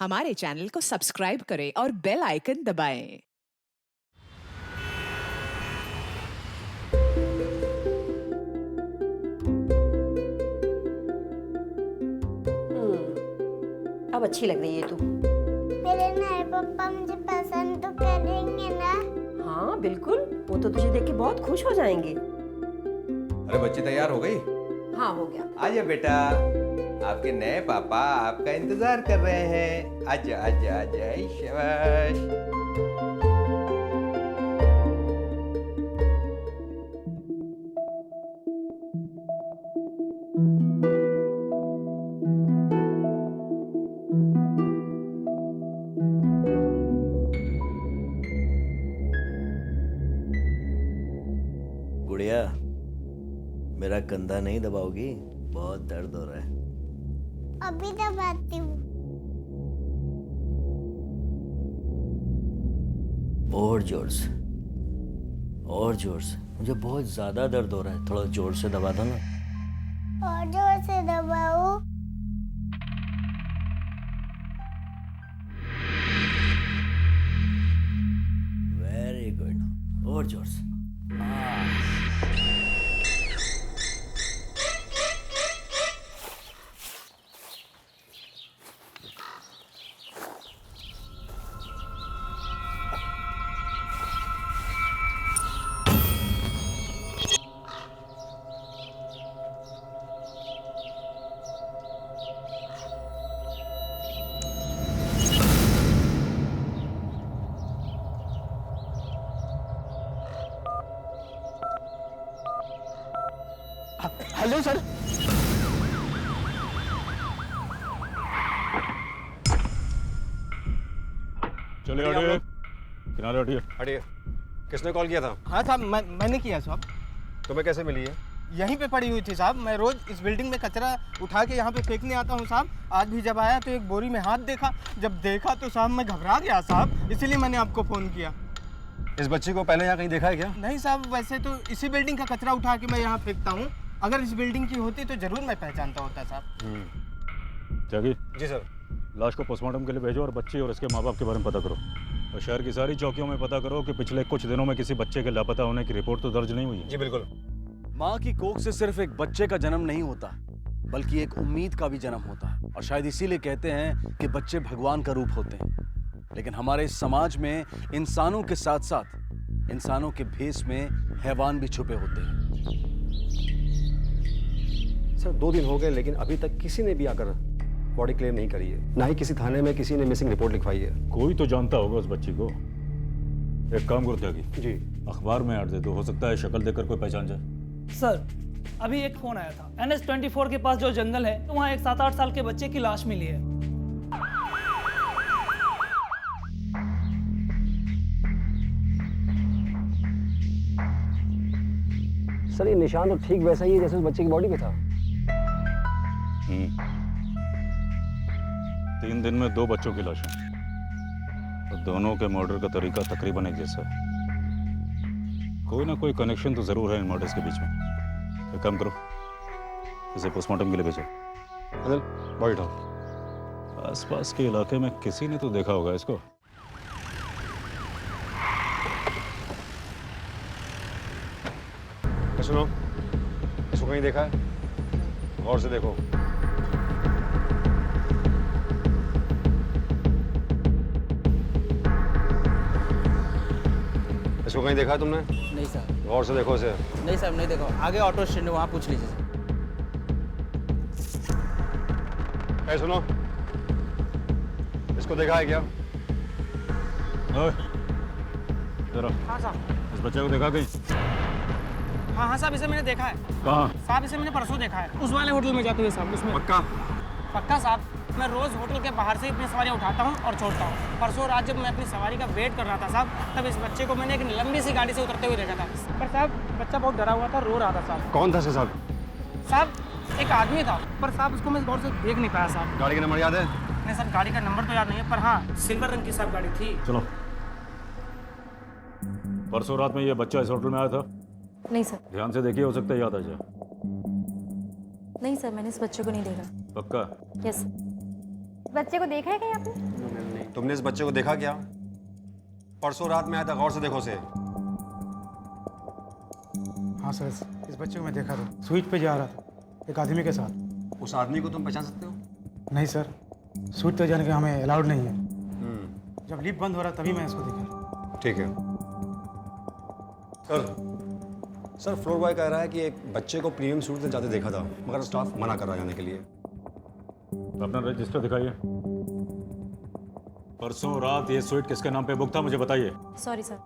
हमारे चैनल को सब्सक्राइब करें और बेल आइकन दबाएं। अब अच्छी लग रही है तू। मेरे नए पापा मुझे पसंद तो करेंगे ना? हाँ बिल्कुल, वो तो तुझे देख के बहुत खुश हो जाएंगे। अरे बच्ची तैयार हो गई? हाँ हो गया। आजा बेटा, आपके नए पापा आपका इंतजार कर रहे हैं। आजा आजा आजा, शाबाश। गुड़िया, मेरा कंधा नहीं दबाओगी? बहुत दर्द हो रहा है। अभी दबाती हूँ। और जोर से, और जोर से। मुझे बहुत ज्यादा दर्द हो रहा है, थोड़ा जोर से दबा दो ना। और जोर से दबाओ। वेरी गुड, और जोर से। Hello sir. चलिए हटिए, किनारे हटिए। हटिए। किसने कॉल किया था? हाँ साहब, मैंने किया साहब। तुम्हें कैसे मिली है? यहीं पे पड़ी हुई थी साहब। मैं रोज इस बिल्डिंग में कचरा उठा के यहाँ पे फेंकने आता हूँ साहब। आज भी जब आया तो एक बोरी में हाथ देखा। जब देखा तो साहब मैं घबरा गया साहब, इसीलिए मैंने आपको फ़ोन किया। इस बच्ची को पहले यहाँ कहीं देखा है क्या? नहीं साहब, वैसे तो इसी बिल्डिंग का कचरा उठा के मैं यहाँ फेंकता हूँ। अगर इस बिल्डिंग की होती तो ज़रूर मैं पहचानता होता साहब। त्यागी, जी सर। लाश को पोस्टमार्टम के लिए भेजो और बच्चे और इसके माँ बाप के बारे में पता करो। और शहर की सारी चौकियों में पता करो कि पिछले कुछ दिनों में किसी बच्चे के लापता होने की रिपोर्ट तो दर्ज नहीं हुई है। जी बिल्कुल। माँ की कोख से सिर्फ एक बच्चे का जन्म नहीं होता, बल्कि एक उम्मीद का भी जन्म होता है। और शायद इसीलिए कहते हैं कि बच्चे भगवान का रूप होते हैं। लेकिन हमारे इस समाज में इंसानों के साथ साथ इंसानों के भेष में हैवान भी छुपे होते हैं। सर 2 दिन हो गए लेकिन अभी तक किसी ने भी आकर बॉडी क्लेम नहीं करी है। ना ही किसी थाने में किसी ने मिसिंग रिपोर्ट लिखवाई है। कोई तो जानता होगा उस बच्ची को। एक काम करो त्यागी, जी। अखबार में ऐड दे दो, हो सकता है शक्ल देखकर कोई पहचान जाए। सर, अभी एक फोन आया था। NH24 के पास जो जंगल है, तो वहाँ एक 7-8 साल के बच्चे की लाश मिली है। सर ये निशान तो ठीक वैसा ही है जैसे उस बच्चे की बॉडी पे था। 3 दिन में 2 बच्चों की लाशें, और दोनों के मर्डर का तरीका तकरीबन एक जैसा है। कोई ना कोई कनेक्शन तो जरूर है इन मर्डर्स के बीच में। एक काम करो, इसे पोस्टमार्टम के लिए भेजो। अनिल, बॉडी उठाओ। आसपास के इलाके में किसी ने तो देखा होगा इसको। सुनो, इसको कहीं देखा है? गौर से देखो। इसको कहीं देखा है तुमने? नहीं साहब। गौर से देखो इसे। नहीं साहब, नहीं देखो। आगे ऑटो स्टैंड है, वहाँ पूछ लीजिए। ऐ सुनो, इसको देखा है क्या? ओए, जरा हाँ साहब। इस बच्चे को देखा कहीं? हाँ साहब, इसे मैंने देखा है। कहाँ? साहब इसे मैंने परसों देखा है, उस वाले होटल में जाते हुए साहब। उसमें पक्का? पक्का साहब। मैं रोज होटल के बाहर से अपनी सवारी उठाता हूँ और छोड़ता हूँ। परसों रात जब मैं अपनी सवारी का वेट कर रहा था साहब, तब इस बच्चे को मैंने एक लंबी सी गाड़ी से उतरते हुए देखा था। पर साहब बच्चा बहुत डरा हुआ था, रो रहा था साहब। कौन था इसके साथ? साहब एक आदमी था, पर साहब उसको मैं गौर से देख नहीं पाया साहब। गाड़ी का नंबर याद है? नहीं सर, गाड़ी का नंबर तो याद नहीं है, पर हाँ सिल्वर रंग की साहब गाड़ी थी। चलो, परसों रात में ये बच्चा इस होटल में आया था? नहीं सर। ध्यान से देखिए, हो सकता है याद आ जाए। नहीं सर, मैंने इस बच्चे को नहीं देखा। पक्का? यस। बच्चे को देखा है कहीं आपने? तुमने इस बच्चे को देखा क्या? परसों रात में आया था, गौर से देखो उसे। हाँ सर, इस बच्चे को मैं देखा था, स्वीट पे जा रहा था एक आदमी के साथ। उस आदमी को तुम पहचान सकते हो? नहीं सर, स्वीट पे जाने का हमें अलाउड नहीं है। जब लिफ्ट बंद हो रहा तभी मैं इसको देखा। ठीक है सर, फ्लोर बॉय कह रहा है कि एक बच्चे को प्रीमियम सूट से जाते देखा था, मगर स्टाफ मना कर रहा है जाने के लिए। अपना रजिस्टर दिखाइए। परसों रात ये स्वीट किसके नाम पे बुक था, मुझे बताइए। सॉरी सर,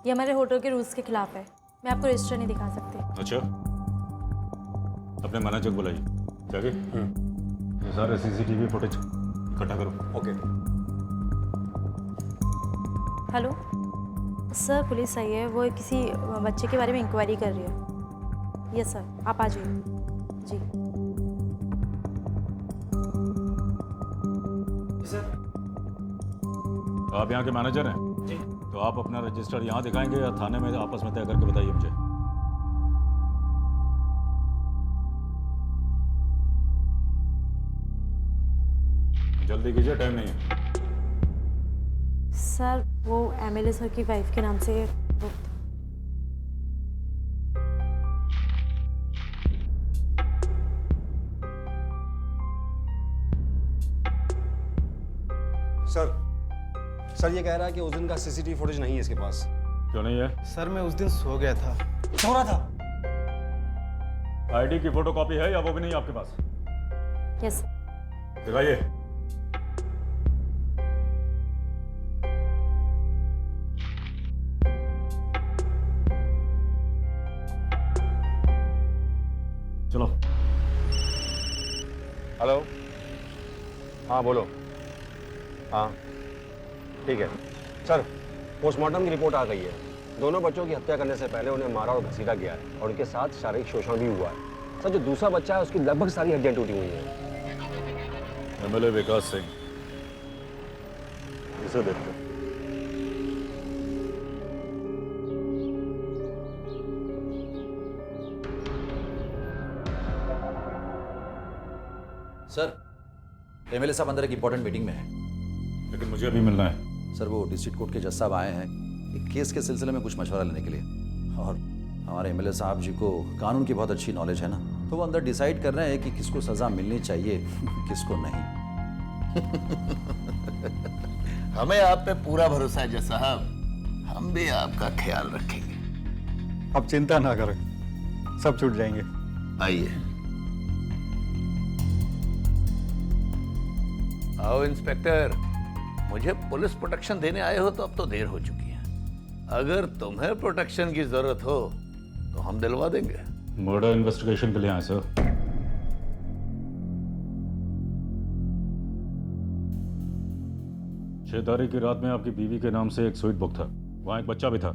ये हमारे होटल के रूल्स के खिलाफ है, मैं आपको रजिस्टर नहीं दिखा सकती। अच्छा, अपने मैनेजर को बुलाइए। जाके ये सारे सीसीटीवी फुटेज इकट्ठा करो। ओके। हेलो सर, पुलिस आई है, वो किसी बच्चे के बारे में इंक्वायरी कर रही है। यस सर, आप आ जाइए। जी सर। आप यहाँ के मैनेजर हैं? जी। तो आप अपना रजिस्टर यहाँ दिखाएंगे या थाने में आपस में तय करके बताइए मुझे। जल्दी कीजिए, टाइम नहीं है। सर, वो एमएलए सर की वाइफ के नाम से बुक था। सर ये कह रहा है कि उस दिन का सीसीटीवी फुटेज नहीं है इसके पास। क्यों नहीं है? सर मैं उस दिन सो गया था। सो रहा था। आईडी की फोटोकॉपी है या वो भी नहीं आपके पास? यस। दिखाइए। चलो। हेलो, हाँ बोलो। हाँ ठीक है सर, पोस्टमार्टम की रिपोर्ट आ गई है। दोनों बच्चों की हत्या करने से पहले उन्हें मारा और घसीटा गया है और उनके साथ शारीरिक शोषण भी हुआ है। सर, जो दूसरा बच्चा है उसकी लगभग सारी हड्डियां टूटी हुई हैं। एमएलए विकास सिंह, इसे देखते। सर, एमएलए साहब अंदर एक इंपॉर्टेंट मीटिंग में है। लेकिन मुझे अभी मिलना है। सर, वो डिस्ट्रिक्ट कोर्ट के जज साहब आए हैं एक केस के सिलसिले में कुछ मशवरा लेने के लिए, और हमारे एमएलए साहब जी को कानून की बहुत अच्छी नॉलेज है ना, तो वो अंदर डिसाइड कर रहे हैं कि किसको सजा मिलनी चाहिए किसको नहीं। हमें आप पे पूरा भरोसा है जज साहब, हम भी आपका ख्याल रखेंगे। आप चिंता ना करें, सब छूट जाएंगे। आइए। आओ इंस्पेक्टर, मुझे पुलिस प्रोटेक्शन देने आए हो तो अब तो देर हो चुकी है। अगर तुम्हें प्रोटेक्शन की जरूरत हो तो हम दिलवा देंगे। मर्डर इन्वेस्टिगेशन के लिए आए सर। 6 तारीख की रात में आपकी बीवी के नाम से एक स्वीट बुक था, वहाँ एक बच्चा भी था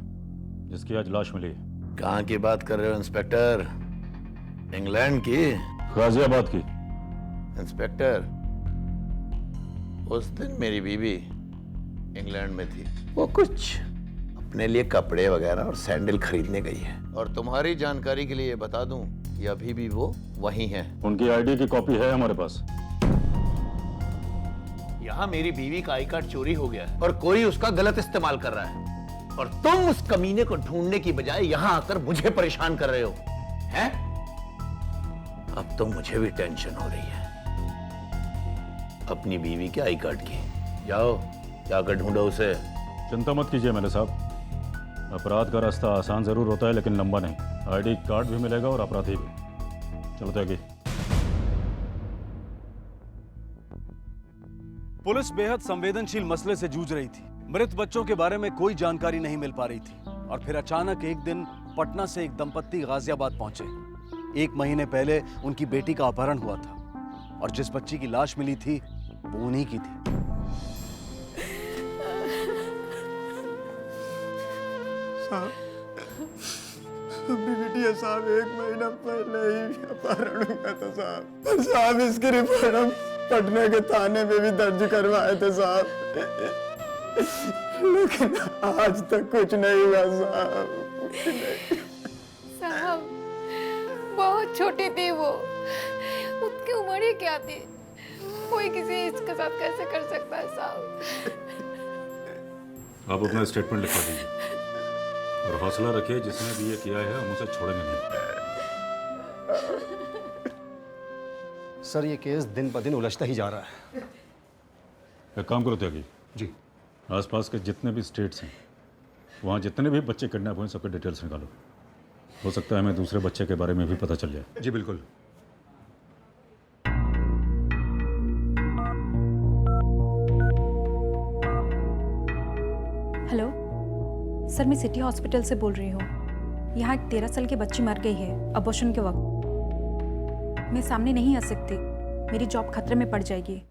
जिसकी आज लाश मिली है। कहाँ की बात कर रहे हो इंस्पेक्टर? इंग्लैंड की? गाजियाबाद की। इंस्पेक्टर, उस दिन मेरी बीवी इंग्लैंड में थी, वो कुछ अपने लिए कपड़े वगैरह और सैंडल खरीदने गई है। और तुम्हारी जानकारी के लिए बता दूं कि अभी भी वो वहीं है। उनकी आईडी की कॉपी है हमारे पास। यहाँ मेरी बीवी का आई कार्ड चोरी हो गया है और कोई उसका गलत इस्तेमाल कर रहा है, और तुम उस कमीने को ढूंढने की बजाय यहाँ आकर मुझे परेशान कर रहे हो हैं? अब तो मुझे भी टेंशन हो रही है अपनी बीवी के आई कार्ड की। जाओ जाकर ढूंढो उसे। चिंता मत कीजिए मेरे साहब, अपराध का रास्ता आसान जरूर होता है लेकिन लंबा नहीं। आईडी कार्ड भी मिलेगा और अपराधी भी। चलते आगे। पुलिस बेहद संवेदनशील मसले से जूझ रही थी। मृत बच्चों के बारे में कोई जानकारी नहीं मिल पा रही थी, और फिर अचानक एक दिन पटना से एक दंपत्ति गाजियाबाद पहुंचे। 1 महीने पहले उनकी बेटी का अपहरण हुआ था, और जिस बच्ची की लाश मिली थी वो उन्हीं की थी। बिटिया साहब, 1 महीना पहले ही अपहरण हुआ था साहब। और साहब इसकी रिपोर्ट हम पटना के थाने में भी दर्ज करवाए थे साहब, लेकिन आज तक कुछ नहीं हुआ साहब। साहब बहुत छोटे थे वो, उसकी उम्र ही क्या थी? कोई किसी इसके साथ कैसे कर सकता है साहब? आप अपना स्टेटमेंट लिखवा दीजिए और हौसला रखिए, जिसने भी ये किया है हम उसे छोड़ेंगे नहीं। सर ये केस दिन ब दिन उलझता ही जा रहा है। एक काम करो त्यागी जी। आसपास के जितने भी स्टेट्स हैं वहाँ जितने भी बच्चे किडनैप हुए सबके डिटेल्स निकालो। हो सकता है हमें दूसरे बच्चे के बारे में भी पता चल जाए। जी बिल्कुल। हेलो सर, मैं सिटी हॉस्पिटल से बोल रही हूँ। यहाँ एक 13 साल की बच्ची मर गई है अबॉर्शन के वक्त। मैं सामने नहीं आ सकती, मेरी जॉब खतरे में पड़ जाएगी।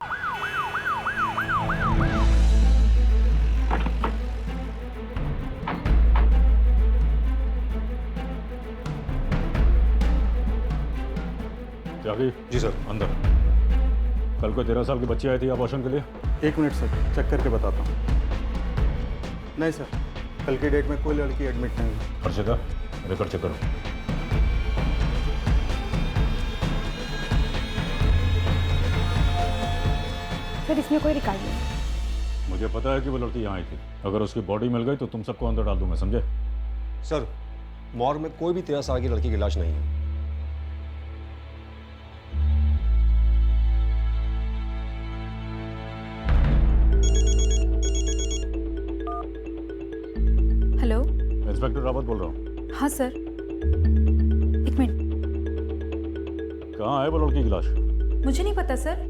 त्यागी जी सर। अंदर। कल को 13 साल की बच्ची आई थी अबॉर्शन के लिए। 1 मिनट सर, चेक करके बताता हूँ। नहीं सर, कल की डेट में कोई लड़की एडमिट नहीं है। हर्षिता रिकॉर्ड चेक करो। सर इसमें कोई रिकॉर्ड नहीं। मुझे पता है कि वो लड़की यहाँ आई थी। अगर उसकी बॉडी मिल गई तो तुम सबको अंदर डाल दूंगा, समझे? सर मॉर्ग में कोई भी 13 साल की लड़की की लाश नहीं है। हेलो, इंस्पेक्टर रावत बोल रहा हूँ। हाँ सर, 1 मिनट। कहाँ है वो लड़की की लाश? मुझे नहीं पता सर।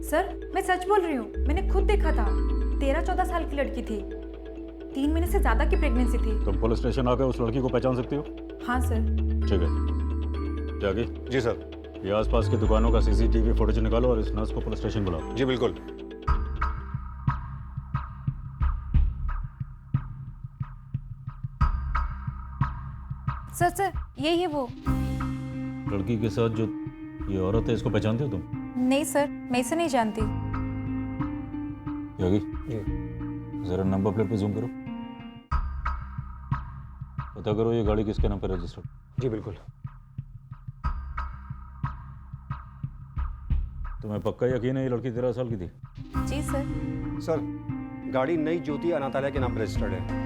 सर मैं सच बोल रही हूँ, मैंने खुद देखा था। 13-14 साल की लड़की थी, 3 महीने से ज्यादा की प्रेगनेंसी थी। तुम पुलिस स्टेशन आकर उस लड़की को पहचान सकती हो? हाँ सर। ठीक है त्यागी। जी सर। ये आसपास की दुकानों का CCTV फुटेज निकालो और इस नर्स को पुलिस स्टेशन बुलाओ। जी बिल्कुल। सर यही है वो लड़की के साथ जो ये औरत है, इसको पहचानते हो तुम? नहीं सर, मैं इसे नहीं जानती। त्यागी जरा नंबर प्लेट पे जूम करो, पता करो ये गाड़ी किसके नाम पे रजिस्टर्ड। जी बिल्कुल। तुम्हें पक्का यकीन है ये लड़की 13 साल की थी? जी सर। सर गाड़ी नई ज्योति अनाथालय के नाम पर रजिस्टर्ड है।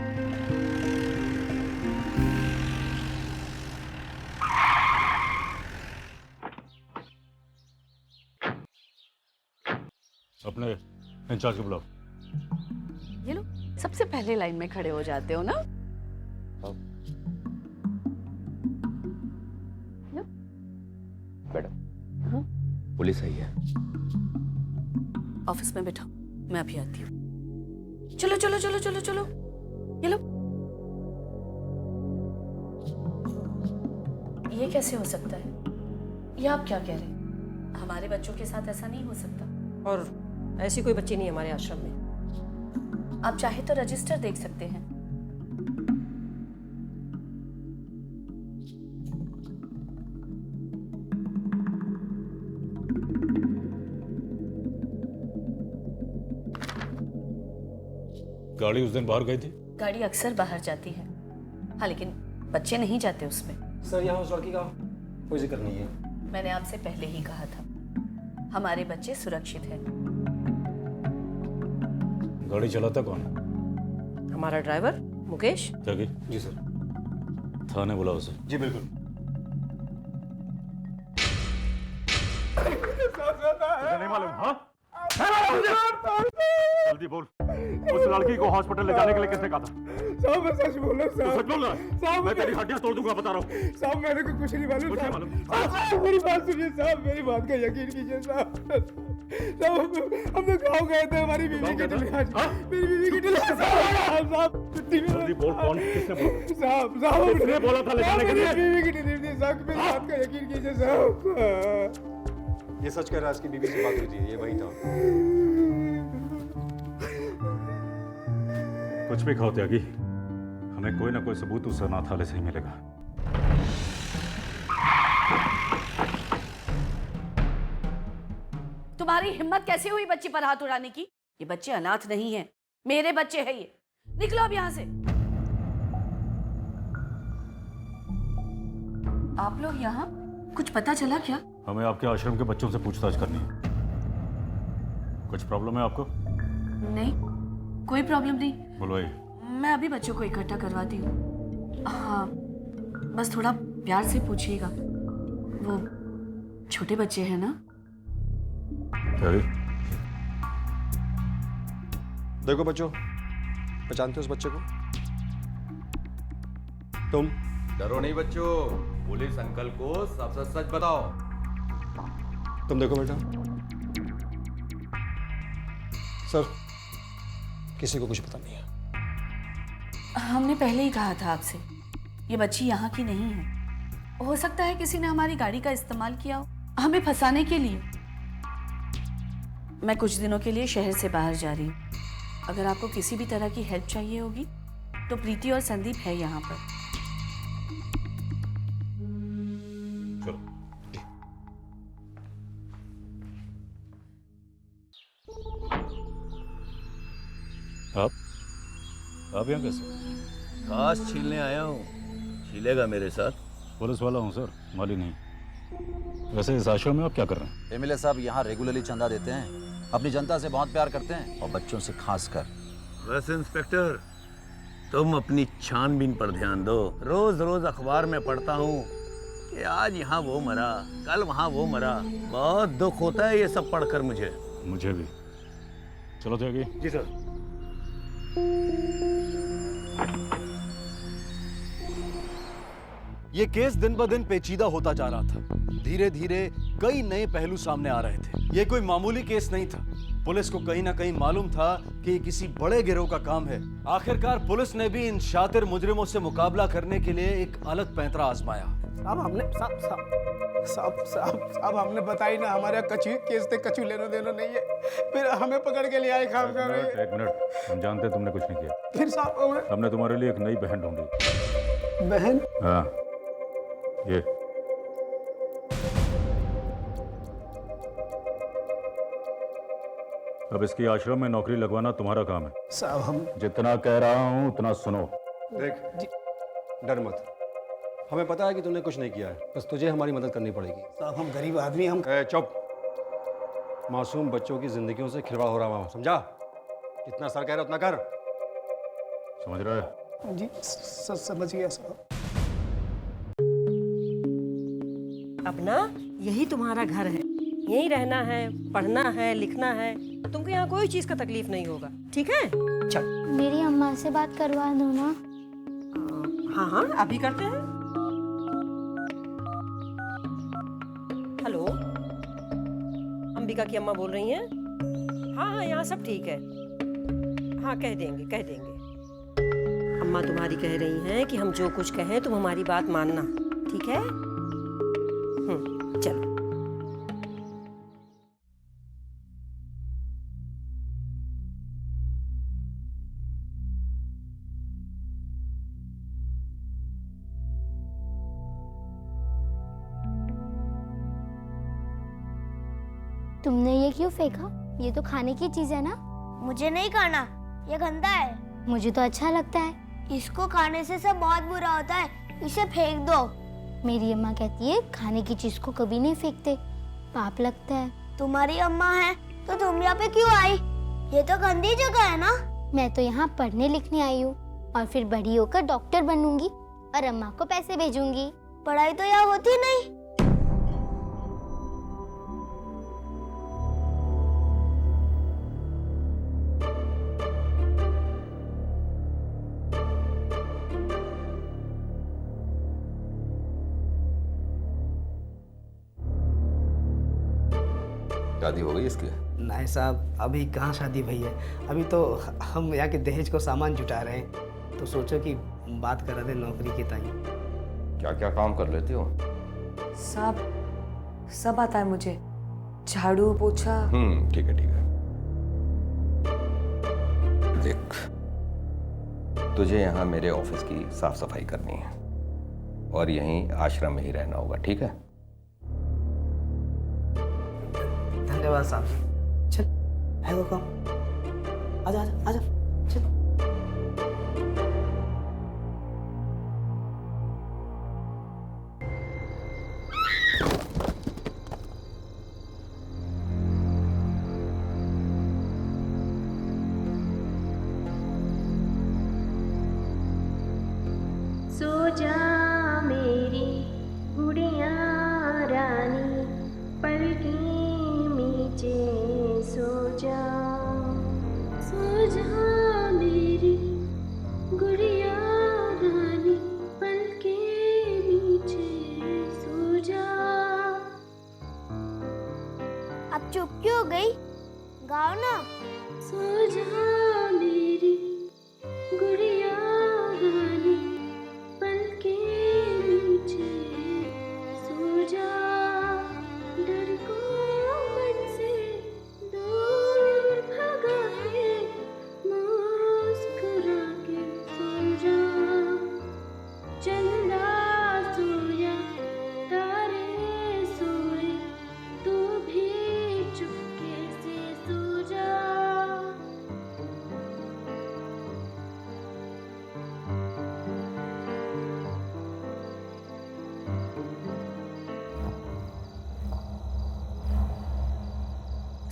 अपने इंचार्ज को बुलाओ। ये लो, सबसे पहले लाइन में खड़े हो जाते हो ना। मैडम पुलिस आई है। ऑफिस में बैठो, मैं अभी आती हूँ। चलो चलो चलो चलो चलो, ये लो। ये कैसे हो सकता है? ये आप क्या कह रहे हैं? हमारे बच्चों के साथ ऐसा नहीं हो सकता। और ऐसी कोई बच्ची नहीं हमारे आश्रम में। आप चाहे तो रजिस्टर देख सकते हैं। गाड़ी उस दिन बाहर गई थी? गाड़ी अक्सर बाहर जाती है, हाँ, लेकिन बच्चे नहीं जाते उसमें। सर यहाँ उस लड़की का कोई जिक्र नहीं है। मैंने आपसे पहले ही कहा था, हमारे बच्चे सुरक्षित हैं। गाड़ी चलाता कौन? हमारा ड्राइवर मुकेश। त्यागी जी सर। थाने बुलाओ उसे। जी बिल्कुल। नहीं मालूम? हाँ जल्दी बोल, उस लड़की को हॉस्पिटल ले जाने के लिए किसने कहा था? साहब मैं सच बोल रहा हूँ साहब। सच बोल रहा है? साहब मैं तेरी हड्डियां तोड़ दूंगा, बता रहा हूँ। साहब मैंने को कुछ नहीं मालूम। कुछ नहीं मालूम? साहब मेरी बात सुनिए साहब, मेरी बात का यकीन कीजिए साहब। साहब हम लोग गाँव गए थे, हमारी बीवी की डिलीवरी। मेरी बीवी की डिलीवरी। साहब छुट्टी में। जल्दी बोल, कौन किसने बोला? साहब किसने बोला था ले जाने के लिए? मेरी बीवी की डिलीवरी। साहब मेरी बात का यकीन कीजिए साहब। ये सच कह रहा है, इसकी बीवी से बात हुई थी, ये वही था। कुछ भी खाओ त्यागी, हमें कोई ना कोई सबूत उस अनाथालय से ही मिलेगा। तुम्हारी हिम्मत कैसे हुई बच्ची पर हाथ उड़ाने की? ये बच्चे अनाथ नहीं हैं, मेरे बच्चे हैं ये। निकलो अब यहाँ से। आप लोग यहाँ, कुछ पता चला क्या? हमें आपके आश्रम के बच्चों से पूछताछ करनी है। कुछ प्रॉब्लम है आपको? नहीं, कोई प्रॉब्लम नहीं। बोलो भाई। मैं अभी बच्चों को इकट्ठा करवाती हूँ। हाँ, बस थोड़ा प्यार से पूछिएगा। वो छोटे बच्चे हैं ना? देखो बच्चों, पहचानते हो उस बच्चे को? तुम? डरो नहीं बच्चों, पुलिस अंकल को सब सच सच बताओ। तुम देखो बेटा। सर, किसी को कुछ पता नहीं है। हमने पहले ही कहा था आपसे, ये बच्ची यहाँ की नहीं है। हो सकता है किसी ने हमारी गाड़ी का इस्तेमाल किया हो हमें फंसाने के लिए। मैं कुछ दिनों के लिए शहर से बाहर जा रही हूँ। अगर आपको किसी भी तरह की हेल्प चाहिए होगी तो प्रीति और संदीप है यहाँ पर। चलो। आप यहाँ कैसे? घास छीलने आया हूँ। छीलेगा मेरे साथ? पुलिस वाला हूँ सर, माली नहीं। वैसे इस आश्रम में आप क्या कर रहे हैं? एमएलए साहब यहाँ रेगुलरली चंदा देते हैं, अपनी जनता से बहुत प्यार करते हैं और बच्चों से खास कर। बस इंस्पेक्टर, तुम अपनी छानबीन पर ध्यान दो। रोज रोज अखबार में पढ़ता हूँ कि आज यहाँ वो मरा, कल वहाँ वो मरा। बहुत दुख होता है ये सब पढ़कर मुझे। मुझे भी। चलो त्यागी। जी सर। ये केस दिन ब दिन पेचीदा होता जा रहा था। धीरे धीरे कई नए पहलू सामने आ रहे थे। ये कोई मामूली केस नहीं था। पुलिस को कहीं ना कहीं मालूम था कि ये किसी बड़े गिरोह का काम है। आखिरकार पुलिस ने भी इन शातिर मुजरिमों से मुकाबला करने के लिए एक अलग पैंतरा आजमाया। साहब हमने बताई ना, हमारे कचू केस से कचू लेना देना नहीं है, फिर हमें पकड़ के ले आए खाम कर रहे हैं। एक मिनट, हम जानते तुमने कुछ नहीं किया। फिर साहब हमने तुम्हारे लिए एक नई बहन ढूंढी। बहन? हाँ, ये अब इसकी आश्रम में नौकरी लगवाना तुम्हारा काम है। साहब हम जितना कह रहा हूँ उतना सुनो। देख, डर मत। हमें पता है कि तूने कुछ नहीं किया है, बस तुझे हमारी मदद करनी पड़ेगी। साहब हम गरीब आदमी, हम चुप। मासूम बच्चों की जिंदगियों से खिलवाड़ हो रहा है, समझा? जितना सर कह रहा उतना कर। समझ रहा है? जी समझ गया साहब। अपना यही तुम्हारा घर है, यहीं रहना है, पढ़ना है, लिखना है। तुमको यहाँ कोई चीज का तकलीफ नहीं होगा, ठीक है? चल। मेरी अम्मा से बात करवा दो ना। हाँ हाँ अभी करते हैं। हेलो, अंबिका की अम्मा बोल रही हैं? हाँ हाँ यहाँ सब ठीक है। हाँ कह देंगे। अम्मा तुम्हारी कह रही हैं कि हम जो कुछ कहें तुम हमारी बात मानना, ठीक है? चलो। तुमने ये क्यों फेंका? ये तो खाने की चीज है ना। मुझे नहीं खाना, ये गंदा है। मुझे तो अच्छा लगता है। इसको खाने से सब बहुत बुरा होता है, इसे फेंक दो। मेरी अम्मा कहती है खाने की चीज को कभी नहीं फेंकते, पाप लगता है। तुम्हारी अम्मा है तो तुम यहाँ पे क्यों आई? ये तो गंदी जगह है ना। मैं तो यहाँ पढ़ने लिखने आई हूँ और फिर बड़ी होकर डॉक्टर बनूंगी और अम्मा को पैसे भेजूंगी। पढ़ाई तो यहाँ होती नहीं। शादी हो गई इसकी? नहीं साहब, अभी कहाँ शादी भई है। अभी तो हम यहाँ के दहेज को सामान जुटा रहे हैं, तो सोचो कि बात करा दे नौकरी की ताई। क्या क्या काम कर लेते हो? सब आता है मुझे, झाड़ू पोछा। ठीक है। देख, तुझे यहाँ मेरे ऑफिस की साफ सफाई करनी है और यहीं आश्रम में ही रहना होगा, ठीक है? धन्यवाद साहब। चल है वो काम। आजा चल।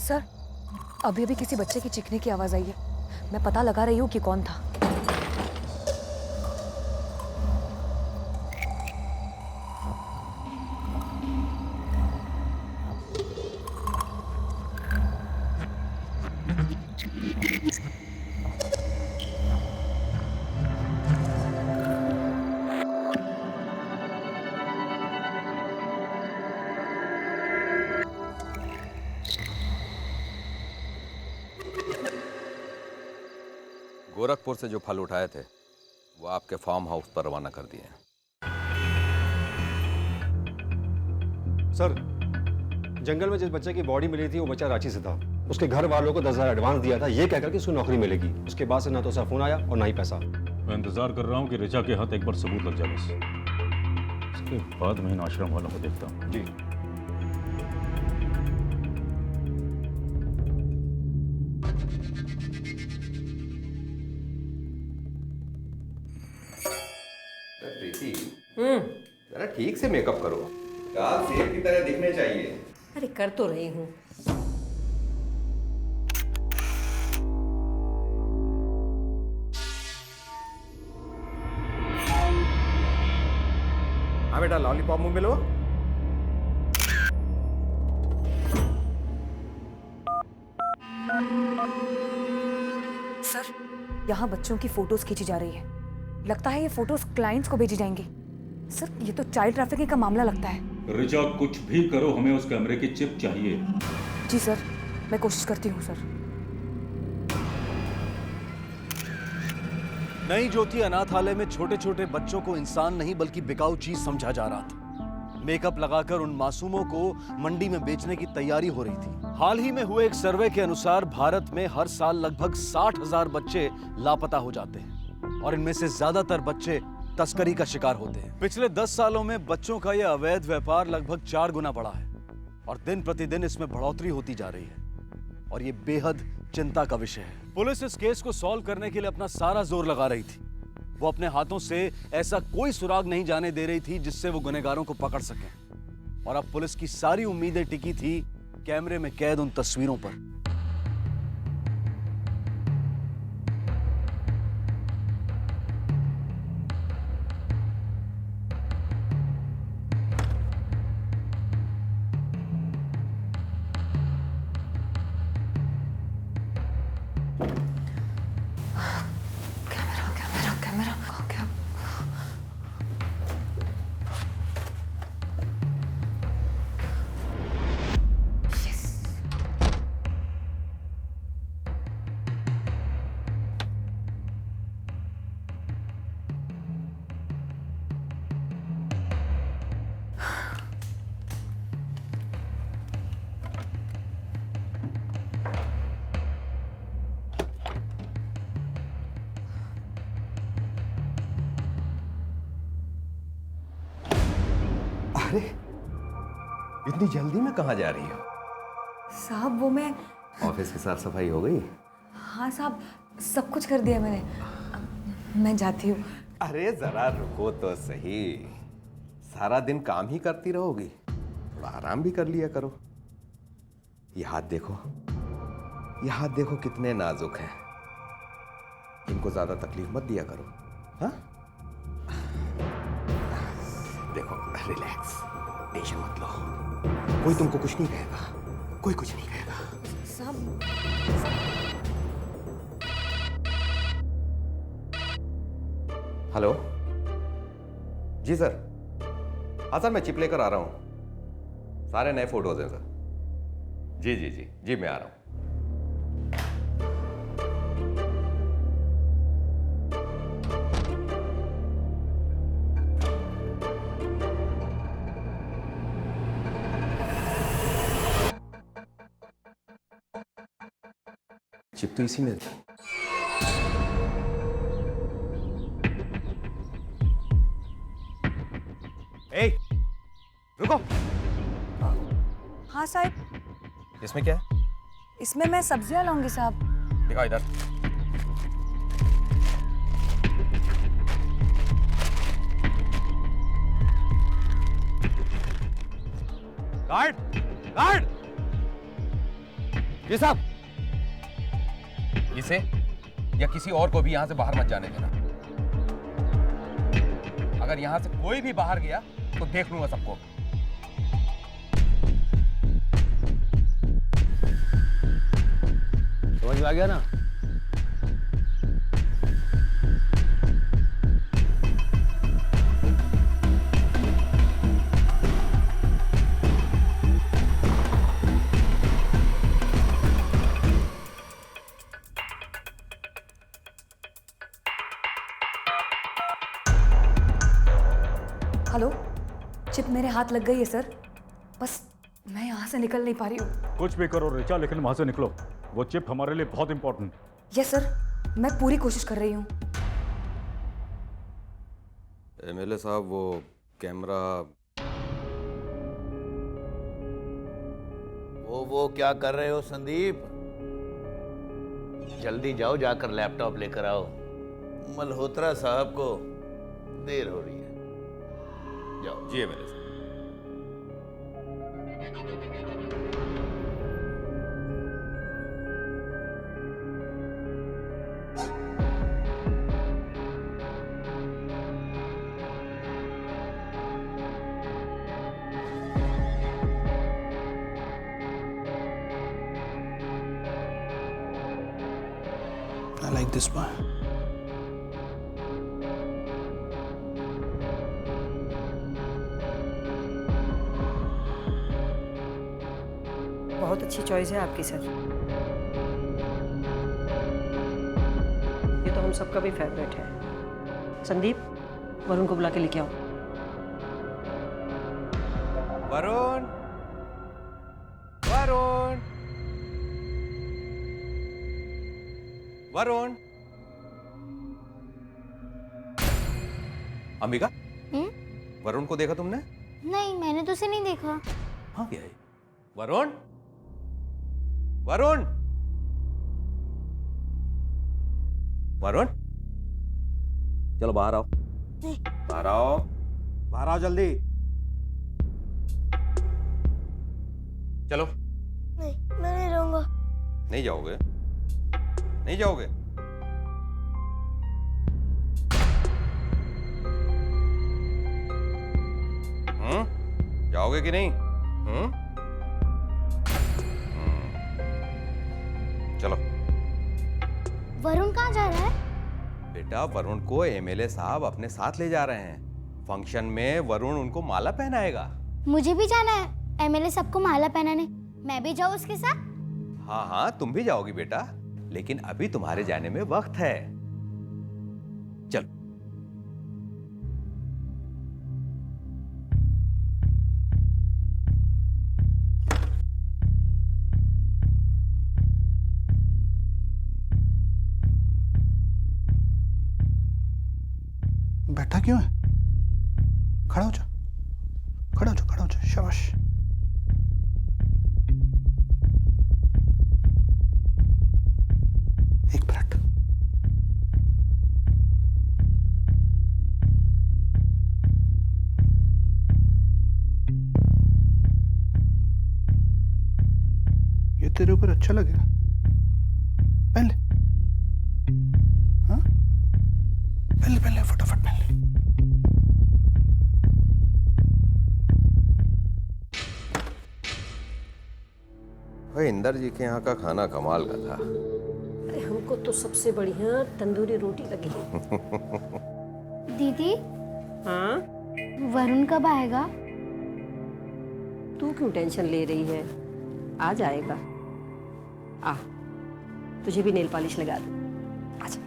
सर, अभी अभी किसी बच्चे की चीखने की आवाज आई है। मैं पता लगा रही हूँ कि कौन था। गोरखपुर से जो फल उठाए थे वो आपके फार्म हाउस पर रवाना कर दिए हैं। सर, जंगल में जिस बच्चे की बॉडी मिली थी वो बच्चा रांची से था। उसके घर वालों को 10,000 एडवांस दिया था ये कहकर कि उसको नौकरी मिलेगी। उसके बाद से ना तो उसका फोन आया और ना ही पैसा। मैं इंतजार कर रहा हूँ कि ऋचा के हाथ एक बार सबूत लग जाए, बस उसके बाद मैं इन आश्रम वालों को देखता हूँ। जी। प्रीति, जरा ठीक से मेकअप करो, गाल सेब की तरह दिखने चाहिए। अरे कर तो रही हूँ। हाँ बेटा, लॉलीपॉप मुंह में लो। सर, यहाँ बच्चों की फोटोज खींची जा रही है। लगता है ये फोटोज क्लाइंट्स को भेजी जाएंगी। सर, ये तो चाइल्ड ट्रैफिकिंग का मामला लगता है। ऋचा, कुछ भी करो, हमें उस कैमरे की चिप चाहिए। जी सर, मैं कोशिश करती हूँ सर। नई ज्योति अनाथालय में छोटे छोटे बच्चों को इंसान नहीं बल्कि बिकाऊ चीज समझा जा रहा था। मेकअप लगाकर उन मासूमों को मंडी में बेचने की तैयारी हो रही थी। हाल ही में हुए एक सर्वे के अनुसार भारत में हर साल लगभग 60,000 बच्चे लापता हो जाते हैं और इनमें से ज्यादातर बच्चे तस्करी का शिकार होते हैं। पिछले 10 सालों में बच्चों का यह अवैध व्यापार लगभग 4 गुना बढ़ा है और दिन प्रतिदिन इसमें बढ़ोतरी होती जा रही है और ये बेहद चिंता का विषय है। पुलिस इस केस को सॉल्व करने के लिए अपना सारा जोर लगा रही थी। वो अपने हाथों से ऐसा कोई सुराग नहीं जाने दे रही थी जिससे वो गुनहगारों को पकड़ सकें। और अब पुलिस की सारी उम्मीदें टिकी थी कैमरे में कैद उन तस्वीरों पर। अरे, इतनी जल्दी में कहाँ जा रही हो? साहब, वो मैं ऑफिस की साफ सफाई हो गई? हाँ साहब, सब कुछ कर दिया मैंने। मैं जाती हूँ। अरे जरा रुको तो सही। सारा दिन काम ही करती रहोगी, थोड़ा आराम भी कर लिया करो। ये हाथ देखो, ये हाथ देखो कितने नाजुक हैं। इनको ज्यादा तकलीफ मत दिया करो। हाँ, देखो, रिलैक्स, टेंशन मत लो। कोई तुमको कुछ नहीं कहेगा, कोई कुछ नहीं कहेगा। साहब, हेलो, जी सर। हाँ सर, मैं चिप लेकर आ रहा हूँ। सारे नए फोटोज हैं सर। जी जी जी जी, मैं आ रहा हूँ। चिप तो इसी में था। ए, रुको। हाँ साहब। इसमें क्या है? इसमें मैं सब्जियां लाऊंगी साहब। दिखाओ इधर। Guard, guard. ये साहब, इसे या किसी और को भी यहां से बाहर मत जाने देना। अगर यहां से कोई भी बाहर गया तो देख लूंगा सबको। समझ में आ गया ना? हेलो, चिप मेरे हाथ लग गई है सर। बस मैं यहाँ से निकल नहीं पा रही हूँ। कुछ भी करो ऋचा, लेकिन वहां से निकलो। वो चिप हमारे लिए बहुत इंपॉर्टेंट। यस सर, मैं पूरी कोशिश कर रही हूँ। एमएलए साहब, वो कैमरा वो क्या कर रहे हो संदीप? जल्दी जाओ, जाकर लैपटॉप लेकर आओ। मल्होत्रा साहब को देर हो रही है। जाओ। जी एमएलए साहब। I like this one. बहुत अच्छी चॉइस है आपकी सर। ये तो हम सबका भी फेवरेट है। संदीप, वरुण को बुला के लेके आओ। वरुण, वरुण, वरुण। अंबिका, वरुण को देखा तुमने? नहीं, मैंने तो उसे नहीं देखा। हाँ क्या है? वरुण, वरुण, वरुण, चलो बाहर आओ। नहीं। बाहर आओ, बाहर आओ जल्दी। चलो। नहीं, मैं नहीं रहूंगा। नहीं जाओगे? नहीं जाओगे? जाओगे कि नहीं? चलो। वरुण कहाँ जा रहा है? बेटा, वरुण को एमएलए साहब अपने साथ ले जा रहे हैं। फंक्शन में वरुण उनको माला पहनाएगा। मुझे भी जाना है एमएलए सबको माला पहनाने। मैं भी जाऊँ उसके साथ? हाँ हाँ, तुम भी जाओगी बेटा, लेकिन अभी तुम्हारे जाने में वक्त है। चलो। बैठा क्यों है? खड़ा हो जा, खड़ा हो जा, खड़ा हो जा। शाबाश। एक मिनट। ये तेरे ऊपर अच्छा लगेगा, पहन ले। हाँ, पहन ले, फटाफट पहन ले। भाई, इंदर जी के यहाँ का खाना कमाल का था। अरे हमको तो सबसे बढ़िया तंदूरी रोटी लगी। दीदी। हाँ? वरुण कब आएगा? तू क्यों टेंशन ले रही है? आ जाएगा। आ, तुझे भी नेल पॉलिश लगा दूं। आजा।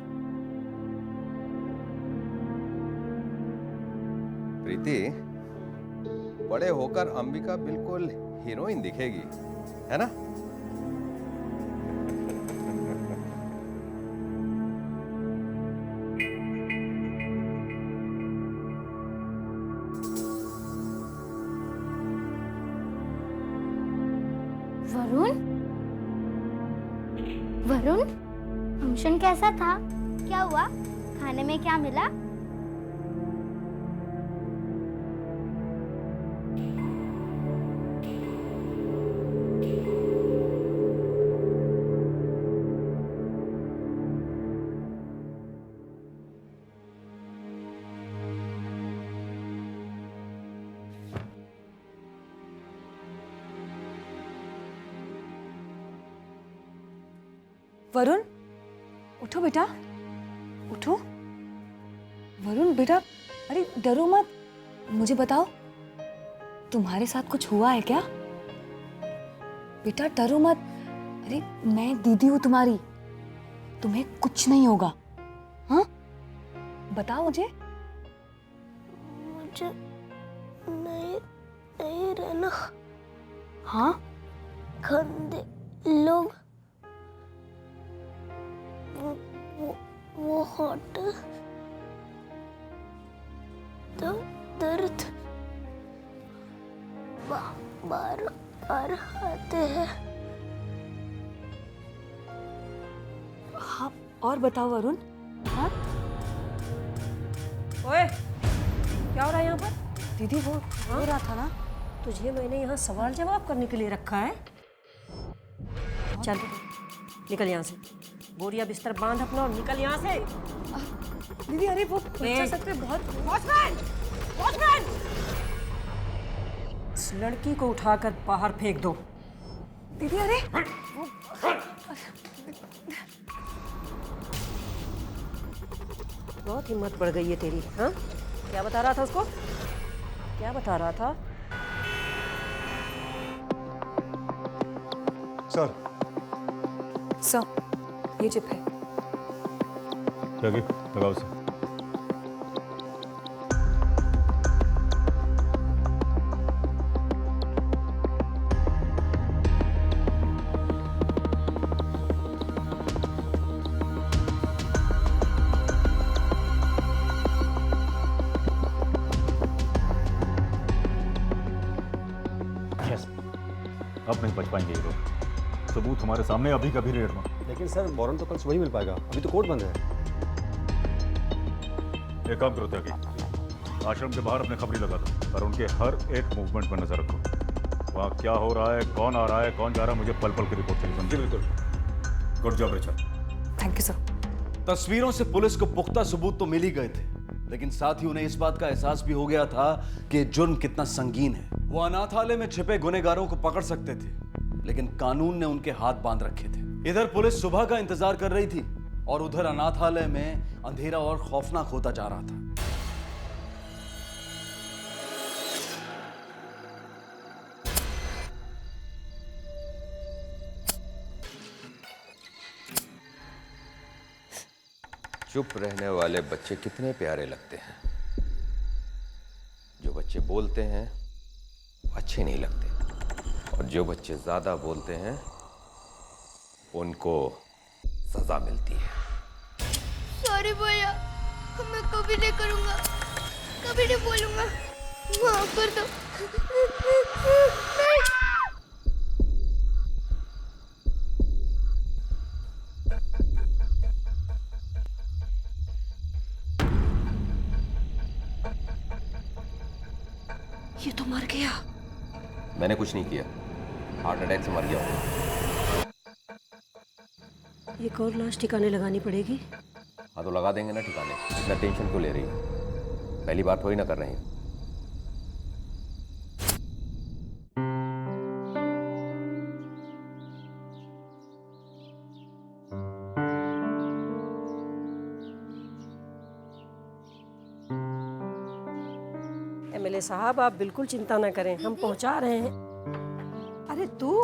प्रीति, बड़े होकर अंबिका बिल्कुल हीरोइन दिखेगी, है ना? वरुण? वरुण, फंक्शन कैसा था? क्या हुआ? खाने में क्या मिला? वरुण, उठो बेटा, उठो। वरुण बेटा, अरे डरो मत, मुझे बताओ तुम्हारे साथ कुछ हुआ है क्या? बेटा डरो मत, अरे मैं दीदी हूँ तुम्हारी, तुम्हें कुछ नहीं होगा। हाँ बताओ मुझे। मुझे नहीं रहना। हाँ गंदे लोग, वो होटल, दर्द बार आते हैं। हाँ और बताओ वरुण। हाँ ओए, क्या हो रहा है यहाँ पर? दीदी वो हो रहा था ना। तुझे मैंने यहाँ सवाल जवाब करने के लिए रखा है। चल निकल यहाँ से, बोरिया बिस्तर बांध अपना और निकल यहाँ से। दीदी अरे वो बच्चा सच में बहुत। वॉचमैन! इस लड़की को उठाकर बाहर फेंक दो। दीदी अरे बहुत हिम्मत बढ़ गई है तेरी। हाँ क्या बता रहा था उसको? क्या बता रहा था? सर ये चिप है। जगी लगाओ उसे। अब नहीं बच पाएंगे ये लोग। सबूत हमारे सामने अभी कभी रेड में। लेकिन सर वारंट तो कल सुबह ही मिल पाएगा, अभी तो कोर्ट बंद है। एक काम करो त्यागी, आश्रम के बाहर अपने खबरी लगा दो और उनके हर एक मूवमेंट पर नजर रखो। वहाँ क्या हो रहा है, कौन आ रहा है, कौन जा रहा है, मुझे पल पल की रिपोर्ट चाहिए। समझे? बिल्कुल। Good job Richard. Thank you sir. तस्वीरों से पुलिस को पुख्ता सबूत तो मिल ही गए थे, लेकिन साथ ही उन्हें इस बात का एहसास भी हो गया था कि जुर्म कितना संगीन है। वो अनाथालय में छिपे गुनहगारों को पकड़ सकते थे, लेकिन कानून ने उनके हाथ बांध रखे थे। इधर पुलिस सुबह का इंतजार कर रही थी और उधर अनाथालय में अंधेरा और खौफनाक होता जा रहा था। चुप रहने वाले बच्चे कितने प्यारे लगते हैं। जो बच्चे बोलते हैं वो अच्छे नहीं लगते, और जो बच्चे ज्यादा बोलते हैं उनको सजा मिलती है। सॉरी भैया, मैं कभी नहीं करूँगा, कभी नहीं बोलूँगा, माफ कर दो। ये तो मर गया। मैंने कुछ नहीं किया, हार्ट अटैक से मर गया हूँ। एक और लाश ठिकाने लगानी पड़ेगी। हाँ तो लगा देंगे ना ठिकाने, इतना टेंशन क्यों ले रही है? पहली बार थोड़ी ना कर रहे हैं। एमएलए साहब आप बिल्कुल चिंता ना करें, हम पहुंचा रहे हैं। अरे तू?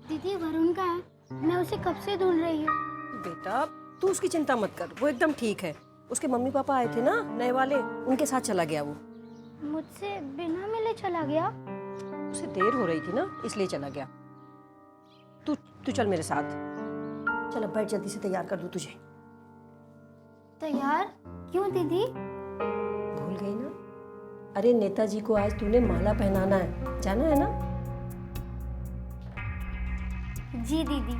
दीदी वरुण का है, मैं उसे कब से ढूंढ रही हूँ। बेटा तू उसकी चिंता मत कर, वो एकदम ठीक है। उसके मम्मी पापा आए थे ना नए वाले, उनके साथ चला गया वो। मुझसे बिना मिले चला गया? उसे देर हो रही थी ना, इसलिए चला गया। तू चल मेरे साथ। चल अब बैठ, जल्दी से तैयार कर दूं तुझे। तैयार क्यों दीदी? भूल गई ना? अरे नेताजी को आज तूने माला पहनाना है, जाना है ना? जी दीदी।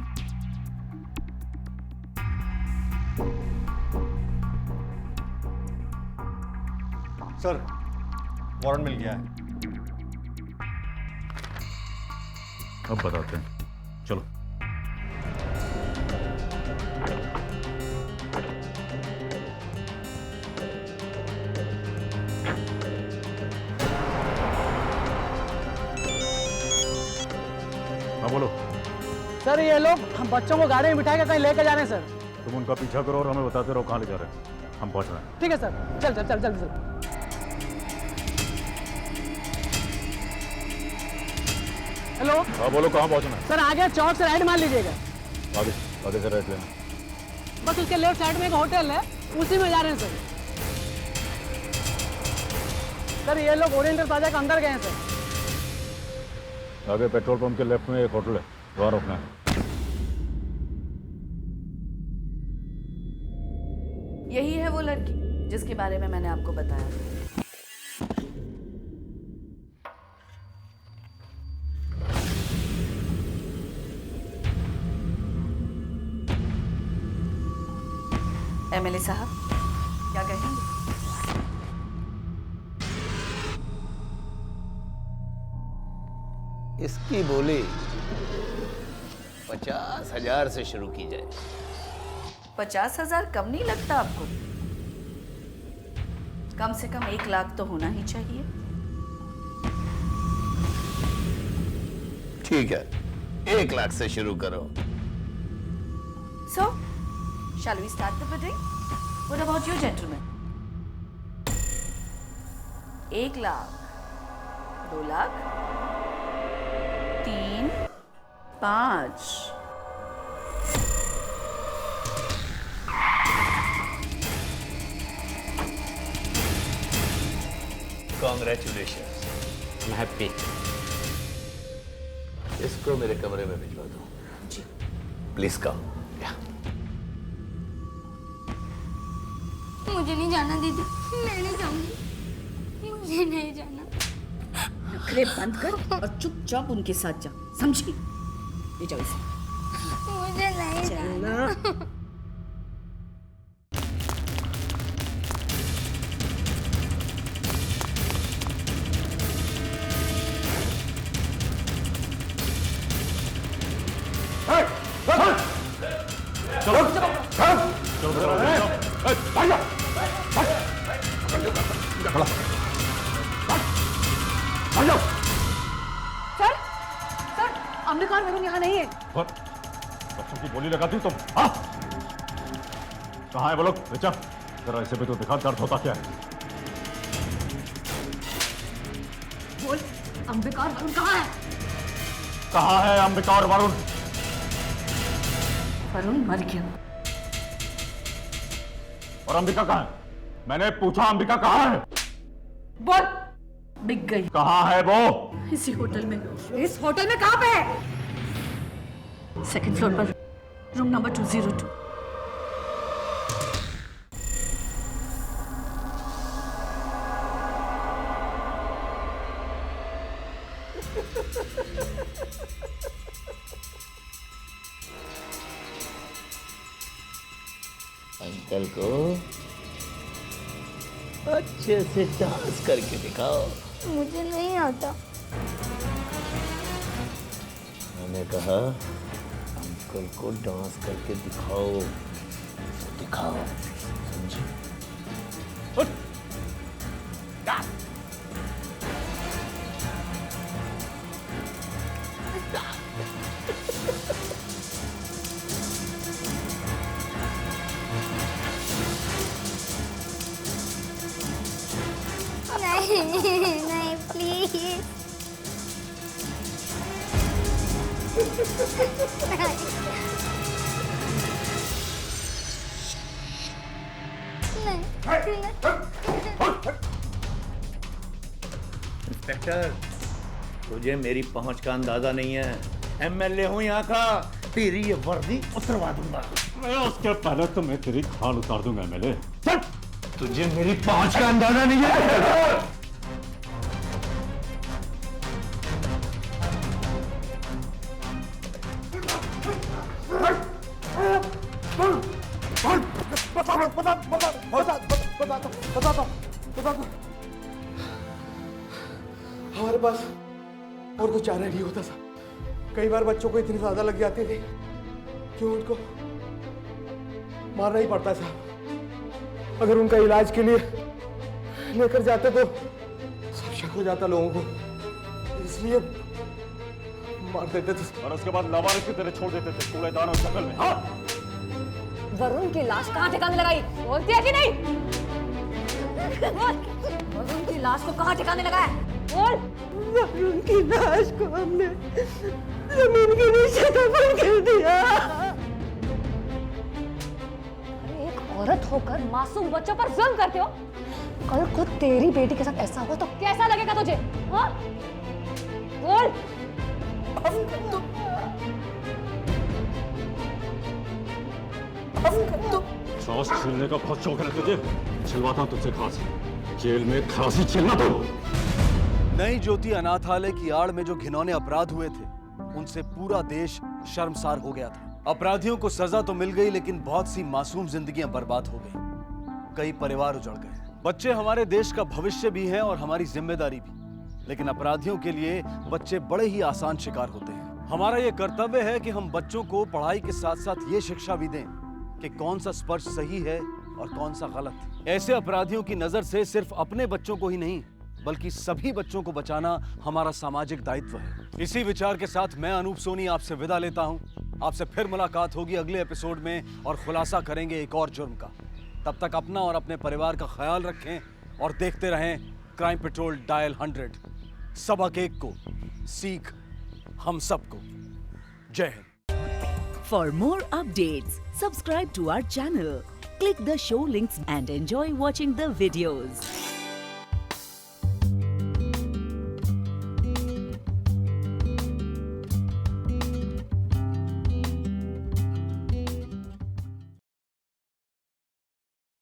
सर वारंट मिल गया है। अब बताते हैं, चलो। हाँ बोलो। सर ये लोग हम बच्चों को गाड़ी में बिठा के कहीं लेके जा रहे हैं सर। तुम उनका पीछा करो और हमें बताते रहो कहाँ ले जा रहे हैं, हम पहुंच रहे हैं। ठीक है सर, चल चल चल जल्दी चल। हेलो। हाँ बोलो, कहाँ पहुंचना है? सर आगे चौक से राइट मान लीजिएगा। आगे आगे से राइट लेना। बस उसके लेफ्ट साइड में एक होटल है, उसी में जा रहे हैं सर। सर ये लोग ओरिएंटल प्लाजा के अंदर गए हैं सर। आगे पेट्रोल पंप के लेफ्ट में एक होटल है, वहाँ रुकना है। यही है वो लड़की जिसके बारे में मैंने आपको बताया। एमएलए साहब क्या कहेंगे? इसकी बोली 50,000 से शुरू की जाए। 50,000 कम नहीं लगता आपको? कम से कम 1 लाख तो होना ही चाहिए। ठीक है, 1 लाख से शुरू करो। So, shall we start the bidding? What about you, gentlemen? 1 lakh, 2 lakh, 3, 5। Congratulations. I'm happy. इसको मेरे कमरे में भिजवा दो। जी। Please come. मुझे नहीं जाना दीदी, मैं नहीं जाऊंगी, मुझे नहीं जाना। नखरे बंद कर और चुपचाप उनके साथ जा, समझी? ले जाओ इसे। मुझे नहीं जाना। सर, सर, अम्बिका और वरुण यहाँ नहीं है। बच्चों की बोली लगाती तुम? हाँ? कहाँ है वो लोग? बेचा जरा ऐसे भी तो दिखा, दर्द होता क्या है? बोल, अम्बिका और वरुण कहाँ है? कहाँ है अंबिका और वरुण? वरुण मर गया। और अंबिका कहाँ है? मैंने पूछा अंबिका कहाँ है? बोल, बिक गई। कहाँ है वो? इसी होटल में। इस होटल में कहाँ पे है? 2nd फ्लोर पर, रूम नंबर 202। अंकल को अच्छे से डांस करके दिखाओ। मुझे नहीं आता। मैंने कहा अंकल को डांस करके दिखाओ, दिखाओ, समझे? नहीं नहीं प्लीज। इंस्पेक्टर, तुझे मेरी पहुंच का अंदाजा नहीं है। एमएलए हूं यहाँ का, तेरी ये वर्दी उतरवा दूंगा। मैं उसके पहले तो मैं तेरी खाल उतार दूंगा एमएलए। तुझे मेरी पहुंच का अंदाजा नहीं है। हमारे पास और कुछ चारा नहीं होता था। कई बार बच्चों को इतनी ज्यादा लग जाती थी कि उनको मारना ही पड़ता था। अगर उनका इलाज के लिए लेकर जाते तो सब शक हो जाता लोगों को। इसलिए मार देते थे और उसके बाद लावारिस की तरह छोड़ देते थे कूड़ेदान और जंगल में। हाँ, वरुण की लाश कहाँ ठिकाने लगाई? बोलती है कि नहीं? वरुण की लाश को कहाँ ठिकाने लगाया? बोल। वरुण की लाश को हमने जमीन के नीचे दफन कर दिया। एक औरत होकर मासूम बच्चों पर जुल्म करते हो? कल को तेरी बेटी के साथ ऐसा हुआ तो कैसा लगेगा तुझे? हाँ? बोल। सांस छीलने का बहुत शौक है तुझे, छिलवाता हूं तुझसे खांसी। जेल में खांसी छीलना तो। नई ज्योति अनाथालय की आड़ में जो घिनौने अपराध हुए थे, उनसे पूरा देश शर्मसार हो गया था। अपराधियों को सजा तो मिल गई, लेकिन बहुत सी मासूम जिंदगियां बर्बाद हो गई, कई परिवार उजड़ गए। बच्चे हमारे देश का भविष्य भी हैं और हमारी जिम्मेदारी भी, लेकिन अपराधियों के लिए बच्चे बड़े ही आसान शिकार होते हैं। हमारा ये कर्तव्य है कि हम बच्चों को पढ़ाई के साथ साथ ये शिक्षा भी दें कि कौन सा स्पर्श सही है और कौन सा गलत। ऐसे अपराधियों की नजर से सिर्फ अपने बच्चों को ही नहीं, बल्कि सभी बच्चों को बचाना हमारा सामाजिक दायित्व है। इसी विचार के साथ मैं अनूप सोनी आपसे विदा लेता हूं। आपसे फिर मुलाकात होगी अगले एपिसोड में और खुलासा करेंगे एक और जुर्म का। तब तक अपना और अपने परिवार का ख्याल रखें और देखते रहें क्राइम पेट्रोल डायल 100। सबक एक को, सीख हम सबको। जय Hind. For more updates, subscribe to our channel, click the show links and enjoy watching the videos.